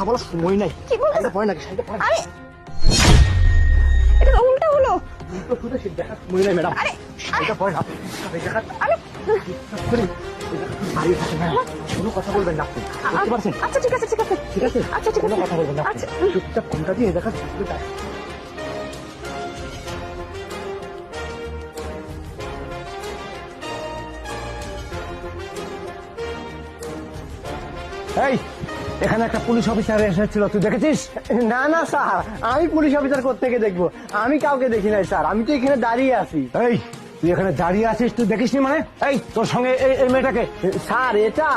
কথা বলার সময় নাই। কি বলছিস? শাড়িটা পরে নাকি, শাড়িটা পরে। আরে এটা তো উল্টা হলো। উল্টো শুধু সে দেখার সময় নাই ম্যাডাম। আরে শাড়িটা পরে না, দেখার আরে দাঁড়িয়ে থাকেন ম্যাডাম, কোনো কথা বলবেন না আপনি, বুঝতে পারছেন? আচ্ছা ঠিক আছে ঠিক আছে ঠিক আছে, আচ্ছা ঠিক কোনো আছে কথা বলবেন না আপনি। আচ্ছা চুপচাপ ফোনটা দিয়ে দেখার। এই, এখানে একটা পুলিশ অফিসার এসেছিল, তুই দেখেছিস? না না স্যার, আমি পুলিশ অফিসার কোত্থেকে দেখবো? আমি কাউকে দেখি নাই স্যার, আমি তো এখানে দাঁড়িয়ে আছি। এই, তুই এখানে দাঁড়িয়ে আছিস, তুই দেখিসনি মানে? এই, তোর সঙ্গে এই মেয়েটাকে? স্যার এটা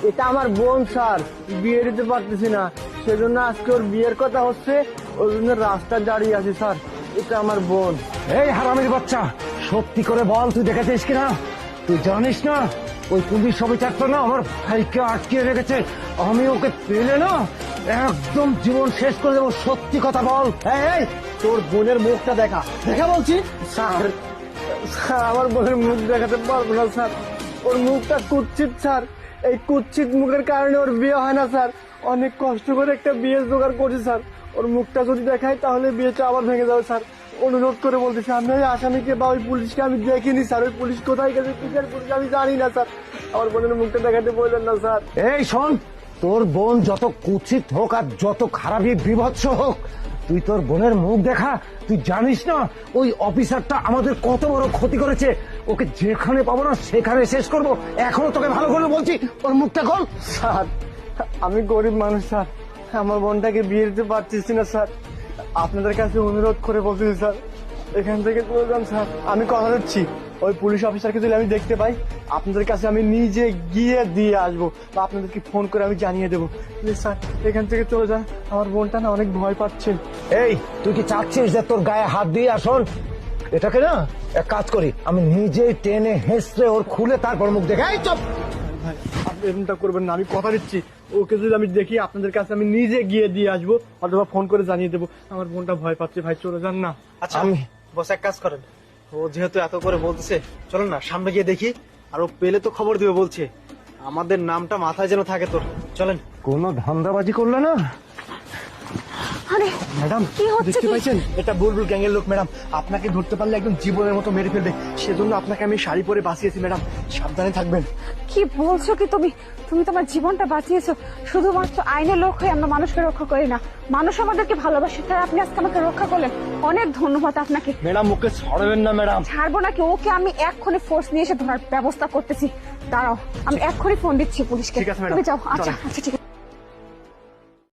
এটা আমার বোন স্যার, বিয়ে দিতে পারতেছি না, সেজন্য আজকে ওর বিয়ের কথা হচ্ছে, ওই জন্য রাস্তায় দাঁড়িয়ে আছি স্যার। এটা আমার বোন। এই হারামির বাচ্চা, সত্যি করে বল তুই দেখেছিস কিনা? তুই জানিস না ওই পুলিশ অফিসারটা না আমার ভাইকে আটকে রেখেছে, আমি ওকে পেলে না একদম জীবন শেষ করে দেবো। সত্যি কথা বল। এই তোর বোনের মুখটা দেখা দেখা বলছি। স্যার স্যার আমার বোনের মুখ দেখাতে পারবো না স্যার, ওর মুখটা কুৎসিত স্যার, এই কুৎসিত মুখের কারণে ওর বিয়ে হয় না স্যার। অনেক কষ্ট করে একটা বিয়ে জোগাড় করছি স্যার, ওর মুখটা যদি দেখাই তাহলে বিয়েটা আবার ভেঙে যাবে স্যার। অনুরোধ করে বলতেছি, আমি ওই আসামিকে বা ওই পুলিশকে আমি দেখিনি স্যার, ওই পুলিশ কোথায় গেছে কিসের পুলিশ আমি জানি না স্যার, আমার বোনের মুখটা দেখাতে বললেন না স্যার। এই শোন, তোর বোন যত কুৎসিত হোক আর যত খারাপই বিভৎস হোক, তুই তোর বোনের মুখ দেখা। তুই জানিস না ওই অফিসারটা আমাদের কত বড় ক্ষতি করেছে, ওকে যেখানে পাবো না সেখানে শেষ করব। এখনো তোকে ভালো করে বলছি, ওর মুখটা খোল। স্যার আমি গরিব মানুষ স্যার, আমার বোনটাকে বিয়ে দিতে পারতেছি না স্যার, আপনাদের কাছে অনুরোধ করে বলতেছি স্যার, এখান থেকে চলে যান স্যার। আমি কথা দিচ্ছি, ওই পুলিশ অফিসারকে যদি আমি দেখতে পাই আপনাদের কাছে আমি নিজে গিয়ে দিয়ে আসবো, বা আপনাদেরকে ফোন করে আমি জানিয়ে দেবো। প্লিজ স্যার এখান থেকে চলে যান, আমার বোনটা না অনেক ভয় পাচ্ছে। এই, তুই কি চাচ্ছিস যে তোর গায়ে হাত দিয়ে আসন? এটাকে না এক কাজ করি, আমি নিজেই টেনে হেসড়ে ওর খুলে তারপর মুখ দেখে। এই চুপ! ভাই আপনি এরকমটা করবেন না, আমি কথা দিচ্ছি, ওকে যদি আমি দেখি আপনাদের কাছে আমি নিজে গিয়ে দিয়ে আসবো, অথবা ফোন করে জানিয়ে দেবো। আমার বোনটা ভয় পাচ্ছে ভাই, চলে যান না। আচ্ছা আমি বস এক কাজ করেন, ও যেহেতু এত করে বলতেছে চলেন না সামনে গিয়ে দেখি, আর ও পেলে তো খবর দিবে বলছে, আমাদের নামটা মাথায় যেন থাকে তোর। চলেন। কোনো ধান্দাবাজি করলে না। আরে ম্যাডাম কি হচ্ছে দেখতে কি? পাইছেন, এটা বুলবুল গ্যাংয়ের লোক ম্যাডাম, আপনাকে ধরতে পারলে একদম জীবনের মতো মেরে ফেলবে, সেজন্য আপনাকে আমি শাড়ি পরে বাঁচিয়েছি ম্যাডাম, সাবধানে থাকবেন। কি বলছো কি তুমি? তুমি তোমার জীবনটা বাঁচিয়েছো, শুধুমাত্র আইনের লোক হয়ে আমরা মানুষকে রক্ষা করি না, মানুষ আমাদেরকে ভালোবাসে, তাই আপনি আজকে আমাকে রক্ষা করলেন, অনেক ধন্যবাদ আপনাকে। ম্যাডাম ওকে ছাড়বেন না ম্যাডাম। ছাড়বো নাকি? ওকে আমি এক্ষুনি ফোর্স নিয়ে এসে ধরার ব্যবস্থা করতেছি, দাঁড়াও আমি এক্ষুনি ফোন দিচ্ছি পুলিশকে। ঠিক আছে, ম্যাডাম। তুমি যাও। আচ্ছা চলেন। আচ্ছা ঠিক আছে।